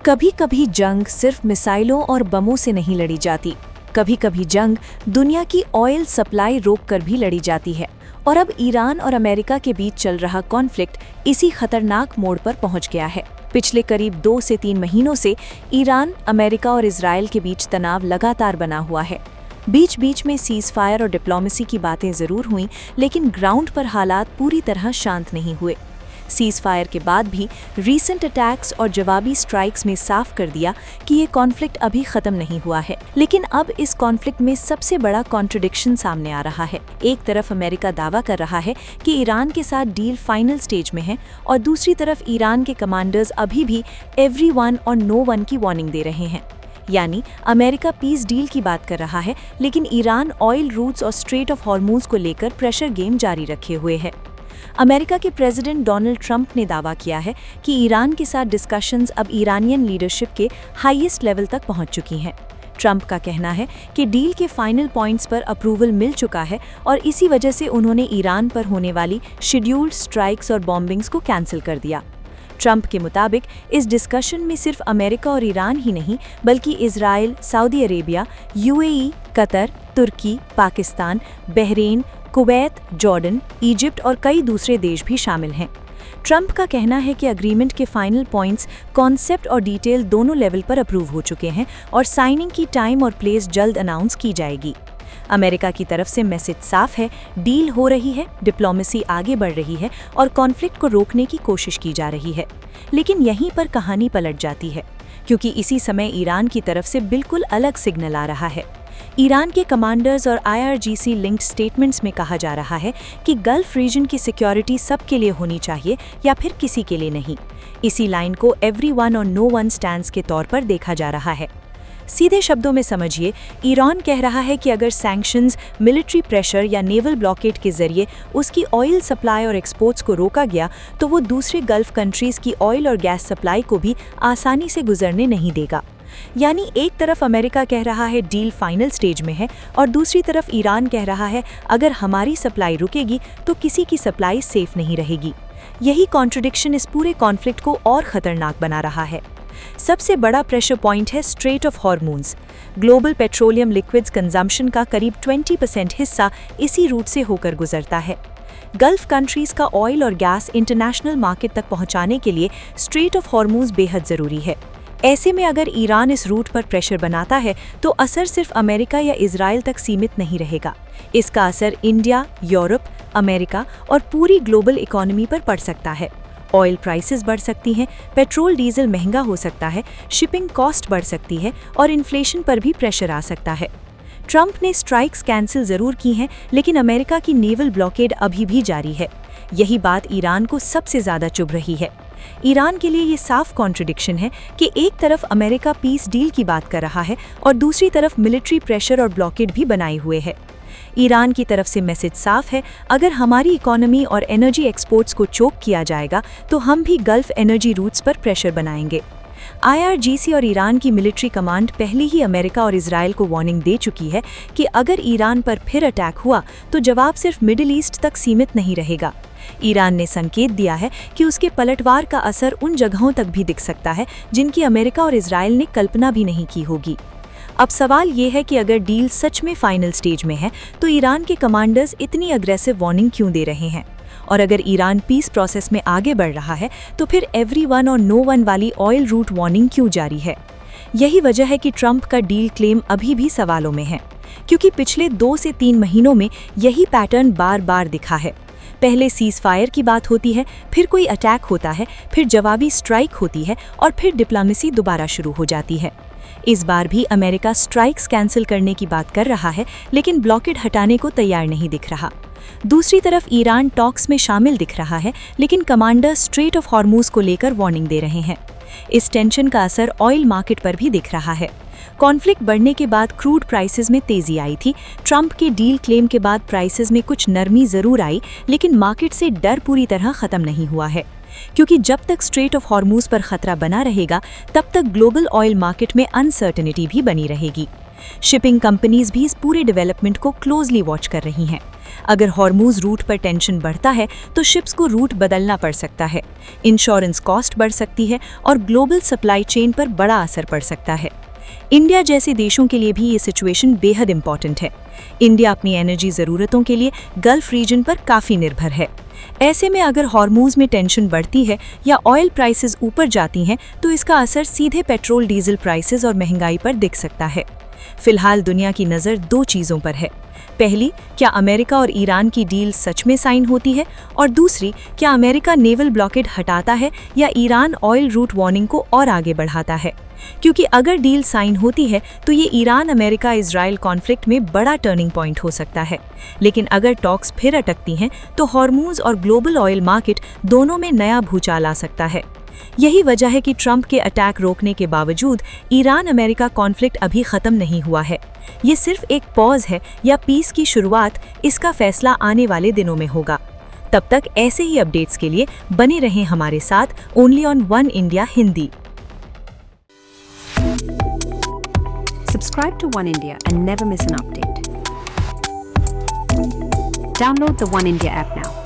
कभी कभी जंग सिर्फ मिसाइलों और बमों से नहीं लड़ी जाती। कभी कभी जंग दुनिया की ऑयल सप्लाई रोककर भी लड़ी जाती है। और अब ईरान और अमेरिका के बीच चल रहा कॉन्फ्लिक्ट इसी खतरनाक मोड़ पर पहुंच गया है। पिछले करीब 2 से 3 महीनों से ईरान, अमेरिका और इजराइल के बीच तनाव लगातार बना हुआ है। बीच बीच में सीज फायर और डिप्लोमेसी की बातें जरूर हुईं, लेकिन ग्राउंड पर हालात पूरी तरह शांत नहीं हुए। सीज फायर के बाद भी रीसेंट अटैक्स और जवाबी स्ट्राइक्स में साफ कर दिया कि ये कॉन्फ्लिक्ट अभी खत्म नहीं हुआ है। लेकिन अब इस कॉन्फ्लिक्ट में सबसे बड़ा कॉन्ट्रडिक्शन सामने आ रहा है। एक तरफ अमेरिका दावा कर रहा है कि ईरान के साथ डील फाइनल स्टेज में है, और दूसरी तरफ ईरान के कमांडर्स अभी भी एवरीवन और नो वन की वार्निंग दे रहे हैं। यानी अमेरिका पीस डील की बात कर रहा है, लेकिन ईरान ऑयल रूट्स और स्ट्रेट ऑफ हॉर्मूज को लेकर प्रेशर गेम जारी रखे हुए है। अमेरिका के प्रेसिडेंट डोनाल्ड ट्रंप ने दावा किया है कि ईरान के साथ डिस्कशंस अब ईरानियन लीडरशिप के हाईएस्ट लेवल तक पहुंच चुकी हैं। ट्रंप का कहना है कि डील के फाइनल पॉइंट्स पर अप्रूवल मिल चुका है, और इसी वजह से उन्होंने ईरान पर होने वाली शेड्यूल्ड स्ट्राइक्स और बॉम्बिंग्स को कैंसिल कर दिया। ट्रंप के मुताबिक इस डिस्कशन में सिर्फ अमेरिका और ईरान ही नहीं, बल्कि Israel, Saudi Arabia, UAE, Qatar, तुर्की, Pakistan, Bahrain, Kuwait, Jordan, Egypt और कई दूसरे देश भी शामिल हैं। ट्रंप का कहना है कि अग्रीमेंट के फाइनल पॉइंट्स, कॉन्सेप्ट और डिटेल दोनों लेवल पर अप्रूव हो चुके हैं, और साइनिंग की टाइम और प्लेस जल्द अनाउंस की जाएगी। अमेरिका की तरफ से मैसेज साफ है, डील हो रही है, डिप्लोमेसी आगे बढ़ रही है और कॉन्फ्लिक्ट को रोकने की कोशिश की जा रही है। लेकिन यहीं पर कहानी पलट जाती है, क्योंकि इसी समय ईरान की तरफ से बिल्कुल अलग सिग्नल आ रहा है। ईरान के कमांडर्स और IRGC लिंक्ड स्टेटमेंट्स में कहा जा रहा है कि गल्फ रीजन की सिक्योरिटी सबके लिए होनी चाहिए या फिर किसी के लिए नहीं। इसी लाइन को एवरीवन और नो वन स्टैंड्स के तौर पर देखा जा रहा है। सीधे शब्दों में समझिए, ईरान कह रहा है कि अगर सैंक्शंस, मिलिट्री प्रेशर या नेवल ब्लॉकेड के जरिए उसकी ऑयल सप्लाई और एक्सपोर्ट्स को रोका गया, तो वो दूसरे गल्फ कंट्रीज की ऑयल और गैस सप्लाई को भी आसानी से गुजरने नहीं देगा। यानी एक तरफ अमेरिका कह रहा है डील फाइनल स्टेज में है, और दूसरी तरफ ईरान कह रहा है अगर हमारी सप्लाई रुकेगी तो किसी की सप्लाई सेफ नहीं रहेगी। यही कॉन्ट्रडिक्शन इस पूरे कॉन्फ्लिक्ट को और खतरनाक बना रहा है। सबसे बड़ा प्रेशर पॉइंट है straight of Hormuz. Global petroleum liquids consumption का करीब 20% हिस्सा इसी रूट से होकर गुजरता है। गल्फ कंट्रीज का ऑयल और गैस इंटरनेशनल मार्केट तक पहुंचाने के लिए स्ट्रेट ऑफ हॉर्मूज बेहद जरूरी है। ऐसे में अगर ईरान इस रूट पर प्रेशर बनाता है तो असर सिर्फ अमेरिका या इजराइल तक सीमित नहीं रहेगा। इसका असर इंडिया, यूरोप, अमेरिका और पूरी ग्लोबल इकोनॉमी पर पड़ सकता है। ऑयल प्राइसेस बढ़ सकती हैं, पेट्रोल डीजल महंगा हो सकता है, शिपिंग कॉस्ट बढ़ सकती है और इन्फ्लेशन पर भी प्रेशर आ सकता है। ट्रंप ने स्ट्राइक्स कैंसिल जरूर की हैं, लेकिन अमेरिका की नेवल ब्लॉकेड अभी भी जारी है। यही बात ईरान को सबसे ज्यादा चुभ रही है। ईरान के लिए ये साफ कॉन्ट्रडिक्शन है कि एक तरफ अमेरिका पीस डील की बात कर रहा है और दूसरी तरफ मिलिट्री प्रेशर और ब्लॉकेड भी बनाए हुए है। ईरान की तरफ से मैसेज साफ है, अगर हमारी इकोनॉमी और एनर्जी एक्सपोर्ट्स को चोक किया जाएगा तो हम भी गल्फ एनर्जी रूट्स पर प्रेशर बनाएंगे। IRGC और ईरान की मिलिट्री कमांड पहले ही अमेरिका और इजराइल को वार्निंग दे चुकी है कि अगर ईरान पर फिर अटैक हुआ तो जवाब सिर्फ मिडिल ईस्ट तक सीमित नहीं रहेगा। ईरान ने संकेत दिया है कि उसके पलटवार का असर उन जगहों तक भी दिख सकता है जिनकी अमेरिका और इजराइल ने कल्पना भी नहीं की होगी। अब सवाल ये है कि अगर डील सच में फाइनल स्टेज में है तो ईरान के कमांडर्स इतनी अग्रेसिव वार्निंग क्यों दे रहे हैं, और अगर ईरान पीस प्रोसेस में आगे बढ़ रहा है तो फिर एवरीवन और नो वन वाली ऑयल रूट वार्निंग क्यों जारी है। यही वजह है कि ट्रंप का डील क्लेम अभी भी सवालों में है, क्योंकि पिछले 2 से 3 महीनों में यही पैटर्न बार बार दिखा है। पहले सीज फायर की बात होती है, फिर कोई अटैक होता है, फिर जवाबी स्ट्राइक होती है और फिर डिप्लोमेसी दोबारा शुरू हो जाती है। इस बार भी अमेरिका स्ट्राइक्स कैंसिल करने की बात कर रहा है, लेकिन ब्लॉकेड हटाने को तैयार नहीं दिख रहा। दूसरी तरफ ईरान टॉक्स में शामिल दिख रहा है, लेकिन कमांडर स्ट्रेट ऑफ हॉर्मूज को लेकर वार्निंग दे रहे हैं। इस टेंशन का असर ऑयल मार्केट पर भी दिख रहा है। कॉन्फ्लिक्ट बढ़ने के बाद क्रूड प्राइसेस में तेजी आई थी। ट्रंप के डील क्लेम के बाद प्राइसेस में कुछ नरमी जरूर आई, लेकिन मार्केट से डर पूरी तरह खत्म नहीं हुआ है, क्योंकि जब तक स्ट्रेट ऑफ हॉर्मूज पर खतरा बना रहेगा तब तक ग्लोबल ऑयल मार्केट में अनसर्टेनिटी भी बनी रहेगी। शिपिंग कंपनीज भी इस पूरे डेवलपमेंट को क्लोजली वॉच कर रही हैं। अगर हॉर्मूज रूट पर टेंशन बढ़ता है तो शिप्स को रूट बदलना पड़ सकता है, इंश्योरेंस कॉस्ट बढ़ सकती है और ग्लोबल सप्लाई चेन पर बड़ा असर पड़ सकता है। इंडिया जैसे देशों के लिए भी ये सिचुएशन बेहद इंपॉर्टेंट है। इंडिया अपनी एनर्जी ज़रूरतों के लिए गल्फ रीजन पर काफ़ी निर्भर है। ऐसे में अगर हॉर्मूज में टेंशन बढ़ती है या ऑयल प्राइसेस ऊपर जाती हैं तो इसका असर सीधे पेट्रोल डीजल प्राइसेस और महंगाई पर दिख सकता है। फिलहाल दुनिया की नज़र दो चीज़ों पर है। पहली, क्या अमेरिका और ईरान की डील सच में साइन होती है, और दूसरी, क्या अमेरिका नेवल ब्लॉकेड हटाता है या ईरान ऑयल रूट वार्निंग को और आगे बढ़ाता है। क्योंकि अगर डील साइन होती है तो ये ईरान अमेरिका इजराइल कॉन्फ्लिक्ट में बड़ा टर्निंग पॉइंट हो सकता है, लेकिन अगर टॉक्स फिर अटकती हैं तो हॉर्मूज और ग्लोबल ऑयल मार्केट दोनों में नया भूचाल आ सकता है। यही वजह है कि ट्रंप के अटैक रोकने के बावजूद ईरान अमेरिका कॉन्फ्लिक्ट अभी खत्म नहीं हुआ है। ये सिर्फ एक पॉज है या पीस की शुरुआत, इसका फैसला आने वाले दिनों में होगा। तब तक ऐसे ही अपडेट्स के लिए बने रहें हमारे साथ only on one India Hindi. Subscribe to One India and never miss an update. Download the One India app now.